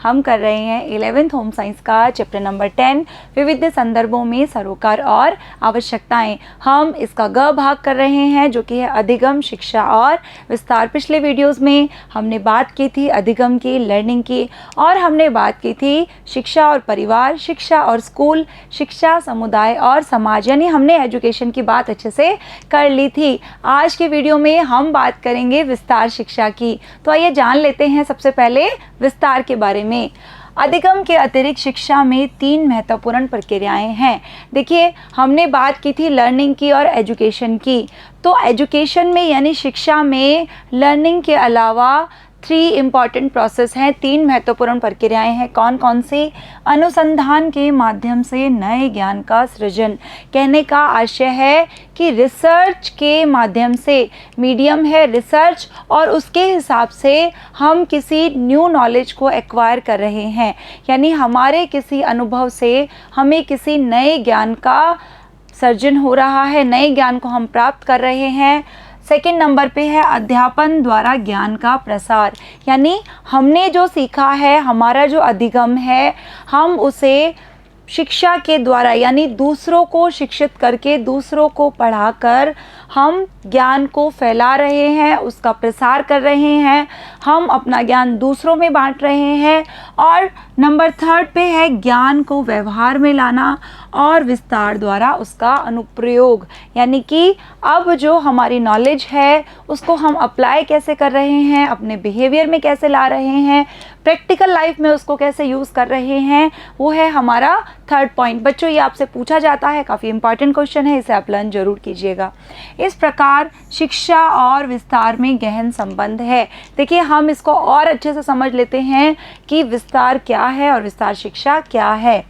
हम कर रहे हैं 11th होम साइंस का चैप्टर नंबर 10 विविध संदर्भों में सरोकार और आवश्यकताएं। हम इसका ग भाग कर रहे हैं जो कि है अधिगम, शिक्षा और विस्तार। पिछले वीडियोस में हमने बात की थी अधिगम की, लर्निंग की, और हमने बात की थी शिक्षा और परिवार, शिक्षा और स्कूल, शिक्षा, समुदाय और समाज, यानी हमने एजुकेशन की बात अच्छे से कर ली थी। आज के वीडियो में हम बात करेंगे विस्तार शिक्षा की। तो आइए जान लेते हैं सबसे पहले विस्तार के बारे में। अधिगम के अतिरिक्त शिक्षा में 3 महत्वपूर्ण प्रक्रियाएं हैं। देखिए, हमने बात की थी लर्निंग की और एजुकेशन की। तो एजुकेशन में यानी शिक्षा में लर्निंग के अलावा 3 इम्पॉर्टेंट प्रोसेस हैं, 3 महत्वपूर्ण प्रक्रियाएं हैं। कौन कौन सी? अनुसंधान के माध्यम से नए ज्ञान का सृजन। कहने का आशय है कि रिसर्च के माध्यम से, मीडियम है रिसर्च, और उसके हिसाब से हम किसी न्यू नॉलेज को एक्वायर कर रहे हैं, यानी हमारे किसी अनुभव से हमें किसी नए ज्ञान का सृजन हो रहा है, नए ज्ञान को हम प्राप्त कर रहे हैं। सेकेंड नंबर पे है अध्यापन द्वारा ज्ञान का प्रसार, यानी हमने जो सीखा है, हमारा जो अधिगम है, हम उसे शिक्षा के द्वारा यानी दूसरों को शिक्षित करके, दूसरों को पढ़ाकर हम ज्ञान को फैला रहे हैं, उसका प्रसार कर रहे हैं, हम अपना ज्ञान दूसरों में बांट रहे हैं। और नंबर 3 पे है ज्ञान को व्यवहार में लाना और विस्तार द्वारा उसका अनुप्रयोग, यानी कि अब जो हमारी नॉलेज है उसको हम अप्लाई कैसे कर रहे हैं, अपने बिहेवियर में कैसे ला रहे हैं, प्रैक्टिकल लाइफ में उसको कैसे यूज़ कर रहे हैं, वो है हमारा 3rd पॉइंट। बच्चों, ये आपसे पूछा जाता है, काफ़ी इंपॉर्टेंट क्वेश्चन है, इसे आप लर्न जरूर कीजिएगा। इस प्रकार शिक्षा और विस्तार में गहन संबंध है। देखिए, हम इसको और अच्छे से समझ लेते हैं कि विस्तार क्या है और विस्तार शिक्षा क्या है।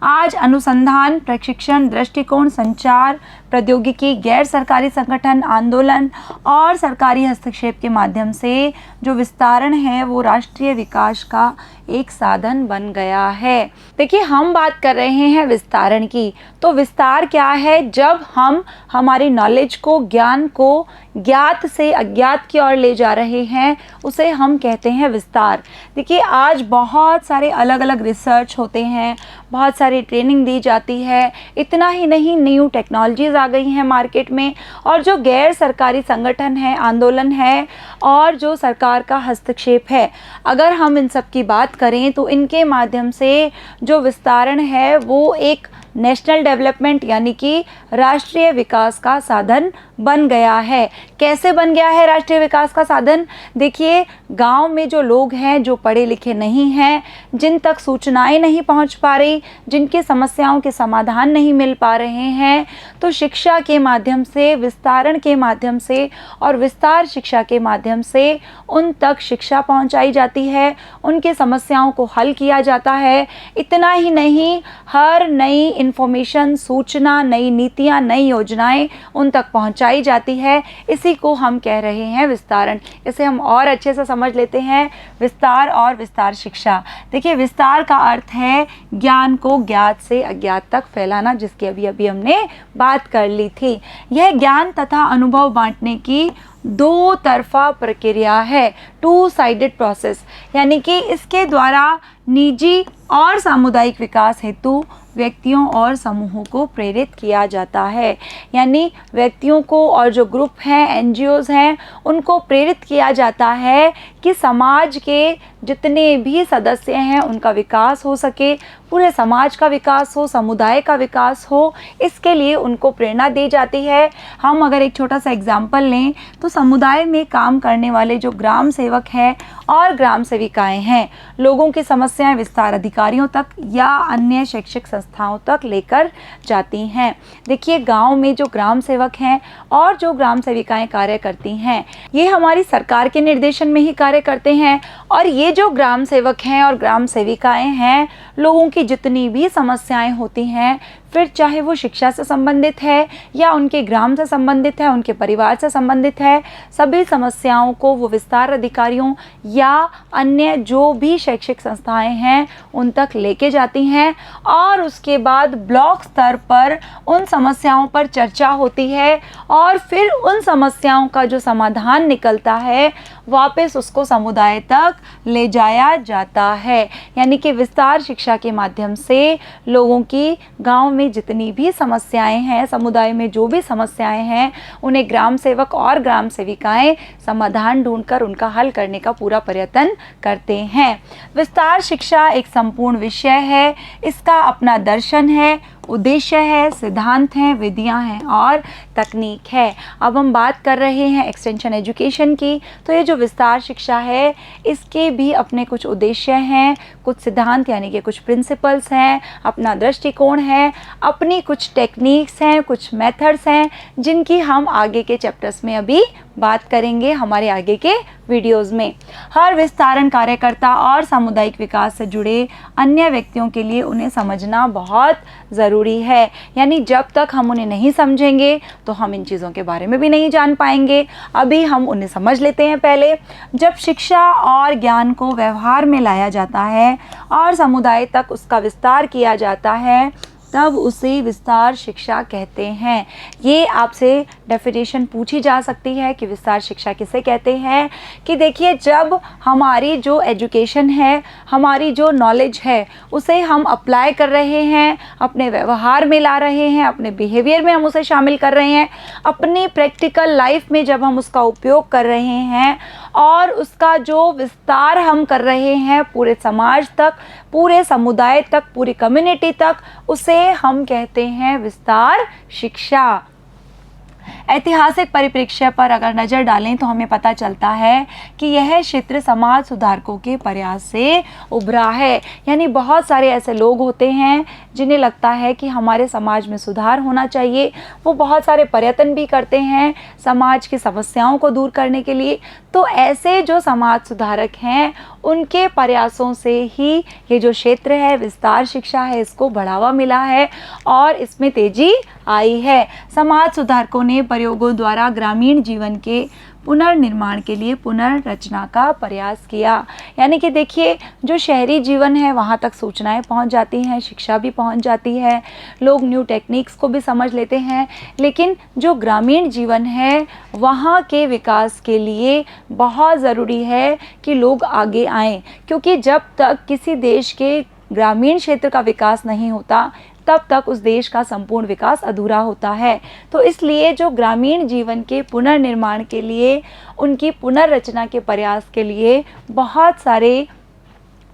आज अनुसंधान, प्रशिक्षण, दृष्टिकोण, संचार, प्रौद्योगिकी, गैर सरकारी संगठन, आंदोलन और सरकारी हस्तक्षेप के माध्यम से जो विस्तारण है वो राष्ट्रीय विकास का एक साधन बन गया है। देखिए, हम बात कर रहे हैं विस्तारण की। तो विस्तार क्या है? जब हम हमारी नॉलेज को, ज्ञान को ज्ञात से अज्ञात की ओर ले जा रहे हैं, उसे हम कहते हैं विस्तार। देखिए, आज बहुत सारे अलग अलग रिसर्च होते हैं, बहुत सारी ट्रेनिंग दी जाती है। इतना ही नहीं, न्यू टेक्नोलॉजीज़ आ गई हैं मार्केट में, और जो गैर सरकारी संगठन है, आंदोलन है, और जो सरकार का हस्तक्षेप है, अगर हम इन सब की बात करें तो इनके माध्यम से जो विस्तारण है वो एक नेशनल डेवलपमेंट यानी कि राष्ट्रीय विकास का साधन बन गया है। कैसे बन गया है राष्ट्रीय विकास का साधन? देखिए, गांव में जो लोग हैं, जो पढ़े लिखे नहीं हैं, जिन तक सूचनाएं नहीं पहुंच पा रही, जिनकी समस्याओं के समाधान नहीं मिल पा रहे हैं, तो शिक्षा के माध्यम से, विस्तारण के माध्यम से और विस्तार शिक्षा के माध्यम से उन तक शिक्षा पहुंचाई जाती है, उनकी समस्याओं को हल किया जाता है। इतना ही नहीं, हर नई इन्फॉर्मेशन, सूचना, नई नीतियाँ, नई योजनाएं उन तक पहुंचाई जाती है। इसी को हम कह रहे हैं विस्तारण। इसे हम और अच्छे से समझ लेते हैं, विस्तार और विस्तार शिक्षा। देखिए, विस्तार का अर्थ है ज्ञान को ज्ञात से अज्ञात तक फैलाना, जिसकी अभी हमने बात कर ली थी। यह ज्ञान तथा अनुभव बांटने की 2 तरफा प्रक्रिया है, 2 साइडेड प्रोसेस, यानी कि इसके द्वारा निजी और सामुदायिक विकास हेतु व्यक्तियों और समूहों को प्रेरित किया जाता है। यानी व्यक्तियों को और जो ग्रुप हैं, एनजीओज हैं, उनको प्रेरित किया जाता है कि समाज के जितने भी सदस्य हैं उनका विकास हो सके, पूरे समाज का विकास हो, समुदाय का विकास हो, इसके लिए उनको प्रेरणा दी जाती है। हम अगर एक छोटा सा एग्जाम्पल लें तो समुदाय में काम करने वाले जो ग्राम सेवक हैं और ग्राम सेविकाएं हैं, लोगों की समस्याएं विस्तार अधिकारियों तक या अन्य शैक्षिक संस्थाओं तक लेकर जाती हैं। देखिए, गांव में जो ग्राम सेवक हैं और जो ग्राम सेविकाएं कार्य करती हैं, ये हमारी सरकार के निर्देशन में ही कार्य करते हैं, और ये जो ग्राम सेवक हैं और ग्राम सेविकाएं हैं, लोगों की जितनी भी समस्याएं होती हैं, फिर चाहे वो शिक्षा से संबंधित है या उनके ग्राम से संबंधित है, उनके परिवार से संबंधित है, सभी समस्याओं को वो विस्तार अधिकारियों या अन्य जो भी शैक्षिक संस्थाएं हैं उन तक लेके जाती हैं और उसके बाद ब्लॉक स्तर पर उन समस्याओं पर चर्चा होती है और फिर उन समस्याओं का जो समाधान निकलता है वापस उसको समुदाय तक ले जाया जाता है। यानी कि विस्तार शिक्षा के माध्यम से लोगों की गांव में जितनी भी समस्याएं हैं, समुदाय में जो भी समस्याएं हैं, उन्हें ग्राम सेवक और ग्राम सेविकाएं समाधान ढूंढकर उनका हल करने का पूरा प्रयत्न करते हैं। विस्तार शिक्षा एक संपूर्ण विषय है, इसका अपना दर्शन है, उद्देश्य है, सिद्धांत हैं, विधियां हैं और तकनीक है। अब हम बात कर रहे हैं एक्सटेंशन एजुकेशन की, तो ये जो विस्तार शिक्षा है इसके भी अपने कुछ उद्देश्य हैं, कुछ सिद्धांत यानी कि कुछ प्रिंसिपल्स हैं, अपना दृष्टिकोण है, अपनी कुछ टेक्निक्स हैं, कुछ मेथड्स हैं जिनकी हम आगे के चैप्टर्स में अभी बात करेंगे हमारे आगे के वीडियोस में। हर विस्तारण कार्यकर्ता और सामुदायिक विकास से जुड़े अन्य व्यक्तियों के लिए उन्हें समझना बहुत ज़रूरी है। यानी जब तक हम उन्हें नहीं समझेंगे तो हम इन चीज़ों के बारे में भी नहीं जान पाएंगे। अभी हम उन्हें समझ लेते हैं। पहले जब शिक्षा और ज्ञान को व्यवहार में लाया जाता है और समुदाय तक उसका विस्तार किया जाता है तब उसे विस्तार शिक्षा कहते हैं। ये आपसे डेफिनेशन पूछी जा सकती है कि विस्तार शिक्षा किसे कहते हैं। कि देखिए, जब हमारी जो एजुकेशन है, हमारी जो नॉलेज है, उसे हम अप्लाई कर रहे हैं, अपने व्यवहार में ला रहे हैं, अपने बिहेवियर में हम उसे शामिल कर रहे हैं, अपनी प्रैक्टिकल लाइफ में जब हम उसका उपयोग कर रहे हैं और उसका जो विस्तार हम कर रहे हैं पूरे समाज तक, पूरे समुदाय तक, पूरी कम्युनिटी तक, उसे हम कहते हैं विस्तार शिक्षा। ऐतिहासिक परिप्रेक्ष्य पर अगर नज़र डालें तो हमें पता चलता है कि यह क्षेत्र समाज सुधारकों के प्रयास से उभरा है। यानी बहुत सारे ऐसे लोग होते हैं जिन्हें लगता है कि हमारे समाज में सुधार होना चाहिए, वो बहुत सारे प्रयत्न भी करते हैं समाज की समस्याओं को दूर करने के लिए। तो ऐसे जो समाज सुधारक हैं उनके प्रयासों से ही ये जो क्षेत्र है विस्तार शिक्षा है इसको बढ़ावा मिला है और इसमें तेजी आई है। समाज सुधारकों ने प्रयोगों द्वारा ग्रामीण जीवन के पुनर्निर्माण के लिए पुनर्रचना का प्रयास किया। यानी कि देखिए, जो शहरी जीवन है वहाँ तक सूचनाएं पहुँच जाती हैं, शिक्षा भी पहुँच जाती है, लोग न्यू टेक्निक्स को भी समझ लेते हैं, लेकिन जो ग्रामीण जीवन है वहाँ के विकास के लिए बहुत ज़रूरी है कि लोग आगे आएँ। क्योंकि जब तक किसी देश के ग्रामीण क्षेत्र का विकास नहीं होता तब तक उस देश का संपूर्ण विकास अधूरा होता है। तो इसलिए जो ग्रामीण जीवन के पुनर्निर्माण के लिए, उनकी पुनर्रचना के प्रयास के लिए बहुत सारे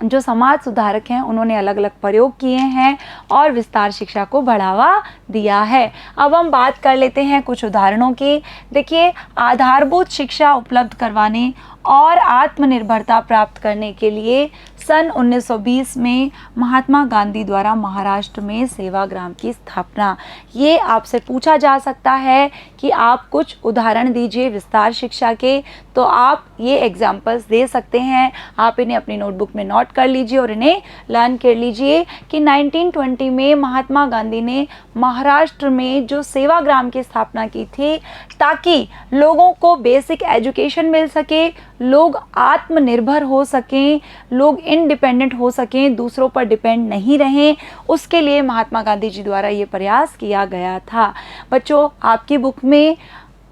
जो समाज सुधारक हैं उन्होंने अलग अलग प्रयोग किए हैं और विस्तार शिक्षा को बढ़ावा दिया है। अब हम बात कर लेते हैं कुछ उदाहरणों की। देखिए, आधारभूत शिक्षा उपलब्ध करवाने और आत्मनिर्भरता प्राप्त करने के लिए सन 1920 में महात्मा गांधी द्वारा महाराष्ट्र में सेवाग्राम की स्थापना। ये आपसे पूछा जा सकता है कि आप कुछ उदाहरण दीजिए विस्तार शिक्षा के, तो आप ये एग्जाम्पल्स दे सकते हैं। आप इन्हें अपनी नोटबुक में नोट कर लीजिए और इन्हें लर्न कर लीजिए कि 1920 में महात्मा गांधी ने महाराष्ट्र में जो सेवाग्राम की स्थापना की थी ताकि लोगों को बेसिक एजुकेशन मिल सके, लोग आत्मनिर्भर हो सकें, लोग इंडिपेंडेंट हो सकें, दूसरों पर डिपेंड नहीं रहें। उसके लिए महात्मा गांधी जी द्वारा ये प्रयास किया गया था। बच्चों, आपकी बुक में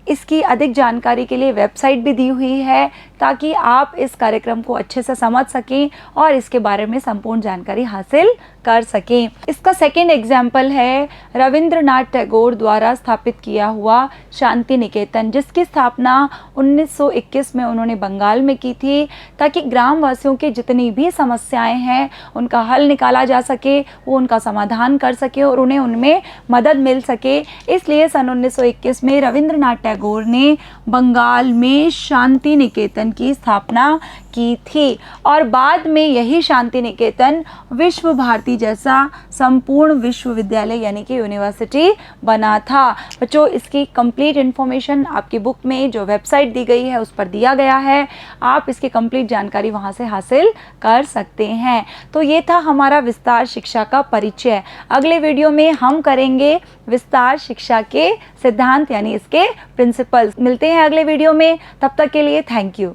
इसकी अधिक जानकारी के लिए वेबसाइट भी दी हुई है ताकि आप इस कार्यक्रम को अच्छे से समझ सकें और इसके बारे में संपूर्ण जानकारी हासिल कर सकें। इसका सेकेंड एग्जाम्पल है रविंद्रनाथ टैगोर द्वारा स्थापित किया हुआ शांति निकेतन, जिसकी स्थापना 1921 में उन्होंने बंगाल में की थी ताकि ग्रामवासियों की जितनी भी समस्याएं हैं उनका हल निकाला जा सके, वो उनका समाधान कर सके और उन्हें उनमें मदद मिल सके। इसलिए सन 1921 में रविंद्रनाथ टैगोर ने बंगाल में शांति निकेतन निकेतन की स्थापना की थी और बाद में यही शांति निकेतन विश्व भारती जैसा संपूर्ण विश्वविद्यालय यानी कि यूनिवर्सिटी बना था। बच्चों, इसकी कंप्लीट इन्फॉर्मेशन आपकी बुक में जो वेबसाइट दी गई है उस पर दिया गया है, आप इसकी कंप्लीट जानकारी वहां से हासिल कर सकते हैं। तो ये था हमारा विस्तार शिक्षा का परिचय। अगले वीडियो में हम करेंगे विस्तार शिक्षा के सिद्धांत यानी इसके प्रिंसिपल्स। मिलते हैं अगले वीडियो में, तब तक के लिए थैंक यू।